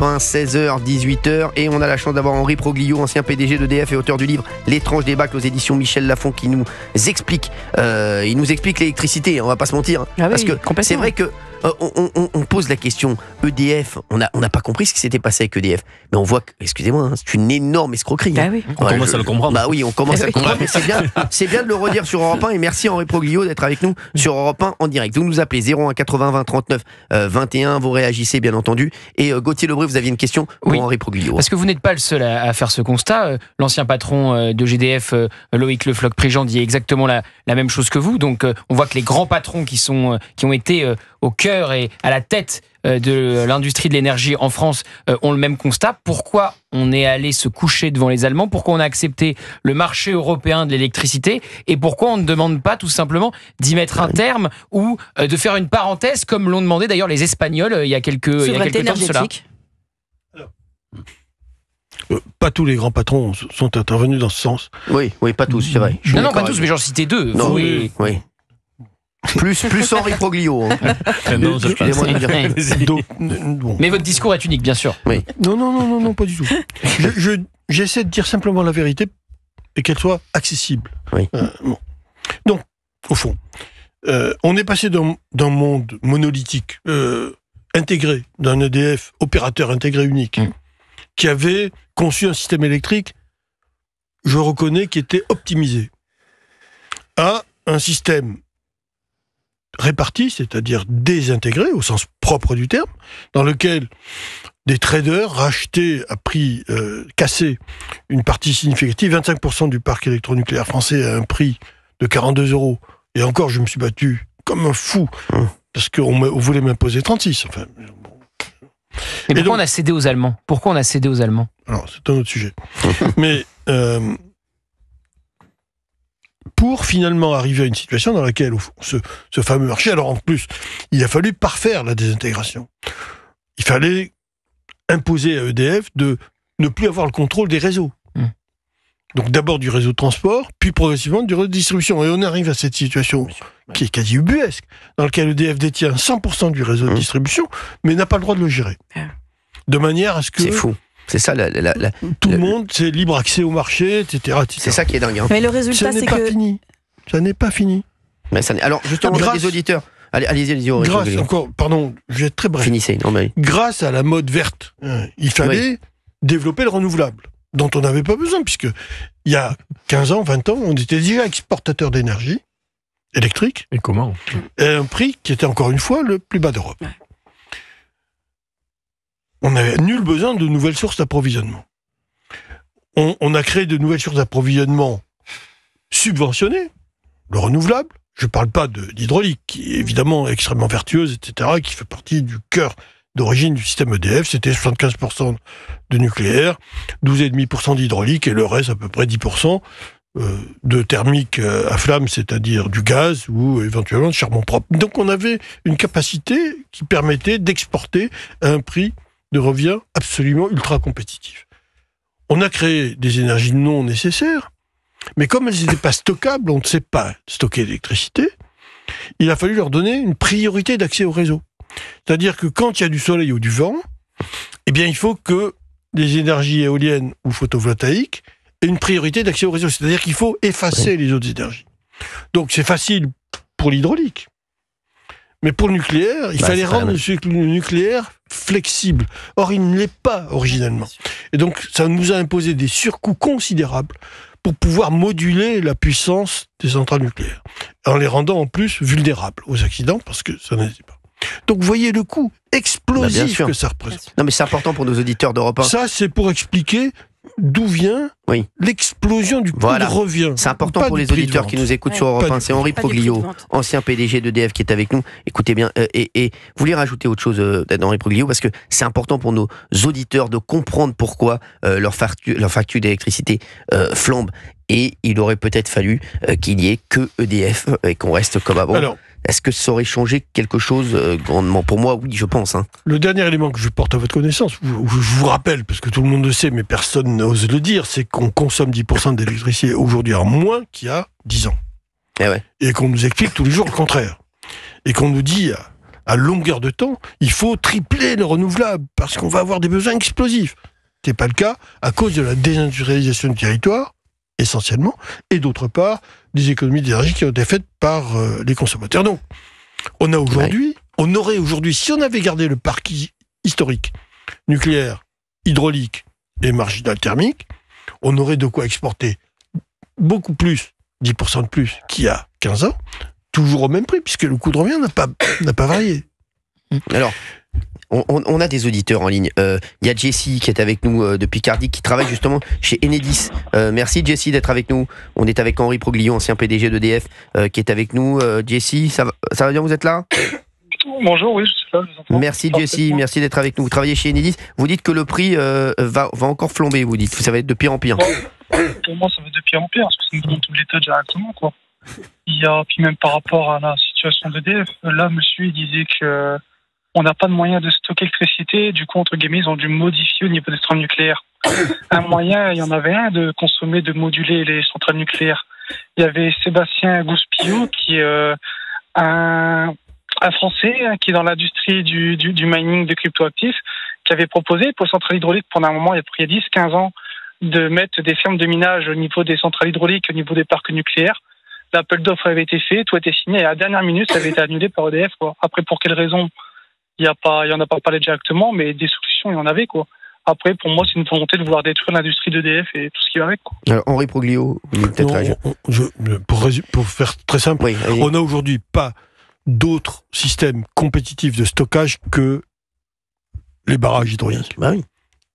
1, 16h, 18h. Et on a la chance d'avoir Henri Proglio, ancien PDG d'EDF et auteur du livre L'étrange débâcle aux éditions Michel Lafon, qui nous explique l'électricité, on va pas se mentir. Parce que c'est vrai que on pose la question, EDF, on n'a pas compris ce qui s'était passé avec EDF, mais on voit que, excusez-moi, c'est une énorme escroquerie. Oui. On commence à le comprendre. Bah oui, on commence à le comprendre, mais c'est bien de le redire sur Europe 1, et merci Henri Proglio d'être avec nous sur Europe 1 en direct. Vous nous appelez 01 80 20 39 21, vous réagissez bien entendu, et Gauthier Lebray, vous aviez une question pour Henri Proglio. Parce que vous n'êtes pas le seul à faire ce constat, l'ancien patron de GDF, Loïc Le Floch-Prigent, dit exactement la même chose que vous, donc on voit que les grands patrons qui ont été au cœur et à la tête de l'industrie de l'énergie en France ont le même constat. Pourquoi on est allé se coucher devant les Allemands? Pourquoi on a accepté le marché européen de l'électricité? Et pourquoi on ne demande pas tout simplement d'y mettre un terme ou de faire une parenthèse comme l'ont demandé d'ailleurs les Espagnols il y a quelques temps de cela? Pas tous les grands patrons sont intervenus dans ce sens. Oui, pas tous, c'est vrai. Non, pas tous, mais j'en citais deux. Non, oui. Plus Henri Proglio. Non, excusez-moi de le dire. Donc, bon. Mais votre discours est unique, bien sûr. Oui. Non, pas du tout. J'essaie de dire simplement la vérité et qu'elle soit accessible. Oui. Bon. Donc, au fond, on est passé d'un monde monolithique, intégré, d'un EDF, opérateur intégré unique, qui avait conçu un système électrique, je reconnais, qui était optimisé, à un système réparti, c'est-à-dire désintégré au sens propre du terme, dans lequel des traders rachetaient à prix cassé une partie significative, 25% du parc électronucléaire français à un prix de 42 €. Et encore, je me suis battu comme un fou, parce qu'on voulait m'imposer 36. Enfin, bon. Mais pourquoi on a cédé aux Allemands? Alors, c'est un autre sujet. Mais pour finalement arriver à une situation dans laquelle, au fond, ce fameux marché, alors en plus, il a fallu parfaire la désintégration. Il fallait imposer à EDF de ne plus avoir le contrôle des réseaux. Donc d'abord du réseau de transport, puis progressivement du réseau de distribution. Et on arrive à cette situation qui est quasi ubuesque, dans laquelle EDF détient 100% du réseau de distribution, mais n'a pas le droit de le gérer. De manière à ce que... C'est fou. C'est ça, tout le monde, c'est libre accès au marché, etc. C'est ça qui est dingue. Mais le résultat, c'est que... Ça n'est pas fini. Mais alors, justement, on a des auditeurs. Allez-y. Je vais être très bref. Finissez. Grâce à la mode verte, il fallait développer le renouvelable, dont on n'avait pas besoin, puisque il y a 15 ans, 20 ans, on était déjà exportateur d'énergie électrique. Et comment? À un prix qui était encore une fois le plus bas d'Europe. On n'avait nul besoin de nouvelles sources d'approvisionnement. On a créé de nouvelles sources d'approvisionnement subventionnées, le renouvelable. Je ne parle pas de l'hydraulique, qui est évidemment extrêmement vertueuse, etc., qui fait partie du cœur d'origine du système EDF. C'était 75% de nucléaire, 12,5% d'hydraulique, et le reste, à peu près 10%, de thermique à flamme, c'est-à-dire du gaz ou éventuellement de charbon propre. Donc on avait une capacité qui permettait d'exporter à un prix de revient absolument ultra compétitif. On a créé des énergies non nécessaires, mais comme elles n'étaient pas stockables, on ne sait pas stocker l'électricité, il a fallu leur donner une priorité d'accès au réseau. C'est-à-dire que quand il y a du soleil ou du vent, eh bien il faut que les énergies éoliennes ou photovoltaïques aient une priorité d'accès au réseau. C'est-à-dire qu'il faut effacer les autres énergies. Donc c'est facile pour l'hydraulique. Mais pour le nucléaire, il fallait rendre le nucléaire flexible. Or, il ne l'est pas originellement. Et donc, ça nous a imposé des surcoûts considérables pour pouvoir moduler la puissance des centrales nucléaires, en les rendant en plus vulnérables aux accidents, parce que ça n'était pas. Donc, vous voyez le coût explosif que ça représente. Non, mais c'est important pour nos auditeurs d'Europe 1. Ça, c'est pour expliquer d'où vient l'explosion du coût de revient. C'est important pour les auditeurs qui nous écoutent sur Europe 1. C'est Henri Proglio, ancien PDG d'EDF, qui est avec nous. Écoutez bien. Et vous voulez rajouter autre chose d'Henri Proglio, parce que c'est important pour nos auditeurs de comprendre pourquoi leur facture d'électricité flambe. Et il aurait peut-être fallu qu'il n'y ait que EDF et qu'on reste comme avant. Alors, est-ce que ça aurait changé quelque chose grandement? Pour moi, oui, je pense. Le dernier élément que je porte à votre connaissance, je vous rappelle, parce que tout le monde le sait, mais personne n'ose le dire, c'est qu'on consomme 10% d'électricité aujourd'hui en moins qu'il y a 10 ans. Et qu'on nous explique tous les jours le contraire. Et qu'on nous dit à longueur de temps, il faut tripler le renouvelable parce qu'on va avoir des besoins explosifs. Ce n'est pas le cas à cause de la désindustrialisation du territoire, essentiellement, et d'autre part, des économies d'énergie qui ont été faites par les consommateurs. Donc, on aurait aujourd'hui, si on avait gardé le parc historique, nucléaire, hydraulique et marginal thermique, on aurait de quoi exporter beaucoup plus, 10% de plus qu'il y a 15 ans, toujours au même prix, puisque le coût de revient n'a pas varié. Alors, on a des auditeurs en ligne. Il y a Jessie qui est avec nous depuis Cardiff, qui travaille justement chez Enedis. Merci Jessie d'être avec nous. On est avec Henri Proglio, ancien PDG d'EDF, qui est avec nous. Jessie, ça va bien, vous êtes là ? Bonjour, oui, je suis là, je vous entends. Merci Jessie, merci d'être avec nous. Vous travaillez chez Enedis. Vous dites que le prix va encore flamber, vous dites. Ça va être de pire en pire. Pour moi, ça va être de pire en pire, parce que c'est une tout l'État directement, quoi. Puis même par rapport à la situation d'EDF, là, monsieur, il disait que on n'a pas de moyen de stocker l'électricité, du coup, entre guillemets, ils ont dû modifier au niveau des centrales nucléaires. Un moyen, il y en avait un de consommer, de moduler les centrales nucléaires. Il y avait Sébastien Gouspillou, qui est un Français qui est dans l'industrie du mining de cryptoactifs, qui avait proposé pour les centrales hydrauliques pendant un moment, il y a 10-15 ans, de mettre des fermes de minage au niveau des centrales hydrauliques, au niveau des parcs nucléaires. L'appel d'offres avait été fait, tout était signé, et à la dernière minute, ça avait été annulé par EDF, quoi. Après, pour quelles raisons? Il y en a pas parlé directement, mais des solutions, il y en avait, quoi. Après, pour moi, c'est une volonté de vouloir détruire l'industrie d'EDF et tout ce qui va avec, quoi. Alors, Henri Proglio, vous voulez peut-être réagir ? Pour faire très simple, oui, on n'a aujourd'hui pas d'autres systèmes compétitifs de stockage que les barrages hydrauliques. Bah oui.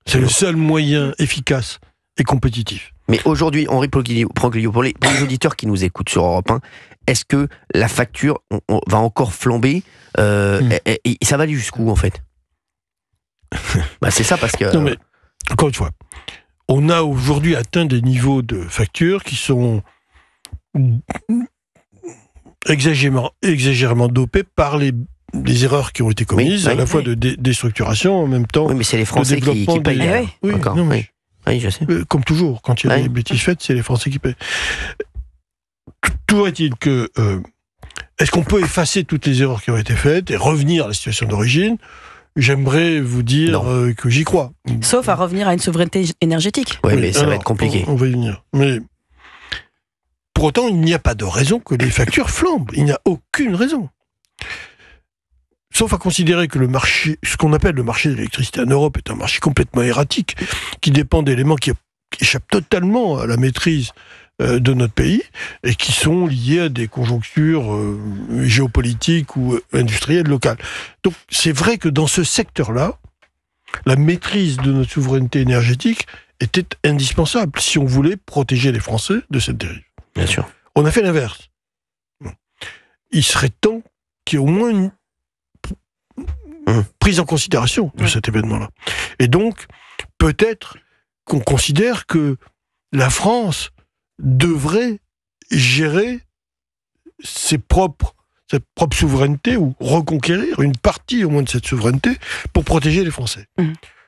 C'est le seul moyen efficace et compétitif. Mais aujourd'hui, Henri Proglio, pour les auditeurs qui nous écoutent sur Europe 1, est-ce que la facture va encore flamber et ça va aller jusqu'où, en fait? Bah, c'est ça, parce que... Non, mais, encore une fois, on a aujourd'hui atteint des niveaux de facture qui sont exagérément dopés par les erreurs qui ont été commises, à la fois de déstructuration, en même temps... Oui, mais c'est les Français qui payent. Oui, non, mais oui, je sais. Comme toujours, quand il y a des bêtises faites, c'est les Français qui payent. Toujours est-il que... est-ce qu'on peut effacer toutes les erreurs qui ont été faites et revenir à la situation d'origine? J'aimerais vous dire que j'y crois. Sauf à revenir à une souveraineté énergétique. Oui, mais ça va être compliqué. On va y venir. Mais pour autant, il n'y a pas de raison que les factures flambent. Il n'y a aucune raison. Sauf à considérer que le marché, ce qu'on appelle le marché de l'électricité en Europe, est un marché complètement erratique, qui dépend d'éléments qui échappent totalement à la maîtrise de notre pays, et qui sont liés à des conjonctures géopolitiques ou industrielles locales. Donc c'est vrai que dans ce secteur-là, la maîtrise de notre souveraineté énergétique était indispensable si on voulait protéger les Français de cette dérive. Bien sûr. On a fait l'inverse. Il serait temps qu'il y ait au moins une prise en considération de cet événement-là. Et donc, peut-être qu'on considère que la France devrait gérer cette propre souveraineté ou reconquérir une partie au moins de cette souveraineté pour protéger les Français.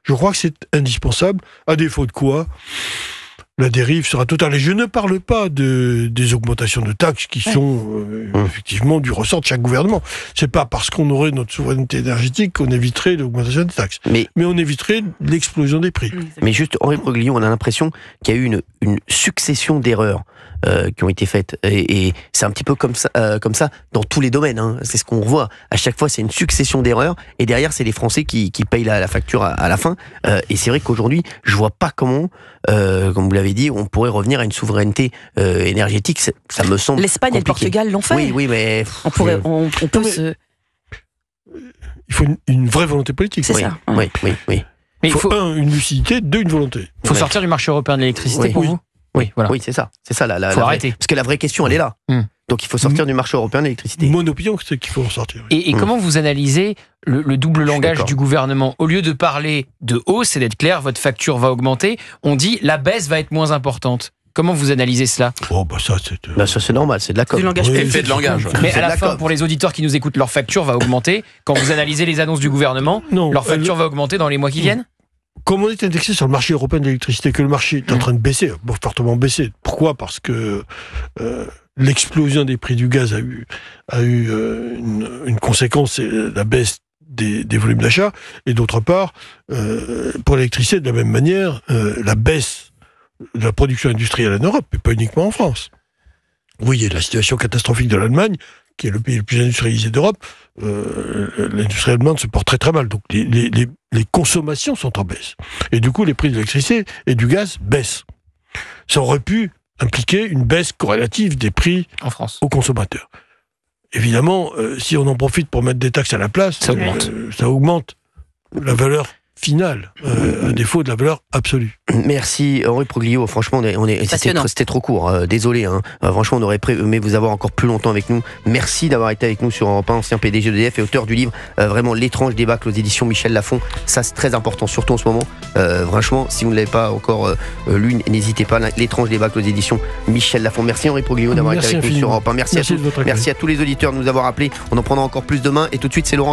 Je crois que c'est indispensable, à défaut de quoi la dérive sera totale. Et je ne parle pas des augmentations de taxes qui sont effectivement du ressort de chaque gouvernement. C'est pas parce qu'on aurait notre souveraineté énergétique qu'on éviterait l'augmentation des taxes. Mais on éviterait l'explosion des prix. Mais juste, Henri Proglio, on a l'impression qu'il y a eu une succession d'erreurs qui ont été faites. Et c'est un petit peu comme ça dans tous les domaines. Hein. C'est ce qu'on revoit. À chaque fois, c'est une succession d'erreurs. Et derrière, c'est les Français qui payent la facture à la fin. Et c'est vrai qu'aujourd'hui, je vois pas comment, comme vous l'avez dit, on pourrait revenir à une souveraineté énergétique. Ça me semble L'Espagne et le Portugal l'ont fait. Oui, mais... On peut se... Il faut une vraie volonté politique. C'est ça. Oui. Mais il faut une lucidité, une volonté. Il faut sortir du marché européen de l'électricité pour vous? Oui, voilà. Oui, c'est ça. C'est ça faut arrêter. Parce que la vraie question, elle est là. Donc il faut sortir du marché européen de l'électricité. Mon opinion, c'est qu'il faut en sortir. Et comment vous analysez le double langage du gouvernement? Au lieu de parler de hausse et d'être clair, votre facture va augmenter, on dit la baisse va être moins importante. Comment vous analysez cela? Ça c'est normal, c'est de la com. Effet de langage. Mais à la fin, pour les auditeurs qui nous écoutent, leur facture va augmenter. Quand vous analysez les annonces du gouvernement, leur facture va augmenter dans les mois qui viennent? Comme on est indexé sur le marché européen de l'électricité, que le marché est en train de baisser, fortement baisser. Pourquoi? Parce que l'explosion des prix du gaz a eu une conséquence, c'est la baisse des volumes d'achat, et d'autre part, pour l'électricité, de la même manière, la baisse de la production industrielle en Europe, et pas uniquement en France. Vous voyez la situation catastrophique de l'Allemagne, qui est le pays le plus industrialisé d'Europe. L'industrie allemande se porte très très mal, donc les consommations sont en baisse. Et du coup, les prix de l'électricité et du gaz baissent. Ça aurait pu impliquer une baisse corrélative des prix en France aux consommateurs. Évidemment, si on en profite pour mettre des taxes à la place, ça augmente la valeur finale, à défaut de la valeur absolue. Merci Henri Proglio, franchement c'était trop court, désolé, hein. Franchement on aurait aimé vous avoir encore plus longtemps avec nous. Merci d'avoir été avec nous sur Europe 1, ancien PDG d'EDF et auteur du livre vraiment l'étrange débâcle aux éditions Michel Lafon. Ça c'est très important, surtout en ce moment. Franchement, si vous ne l'avez pas encore lu, n'hésitez pas, l'étrange débâcle aux éditions Michel Lafon. Merci Henri Proglio d'avoir été avec nous sur Europe 1. Merci à tous les auditeurs de nous avoir appelés. On en prendra encore plus demain, et tout de suite c'est Laurent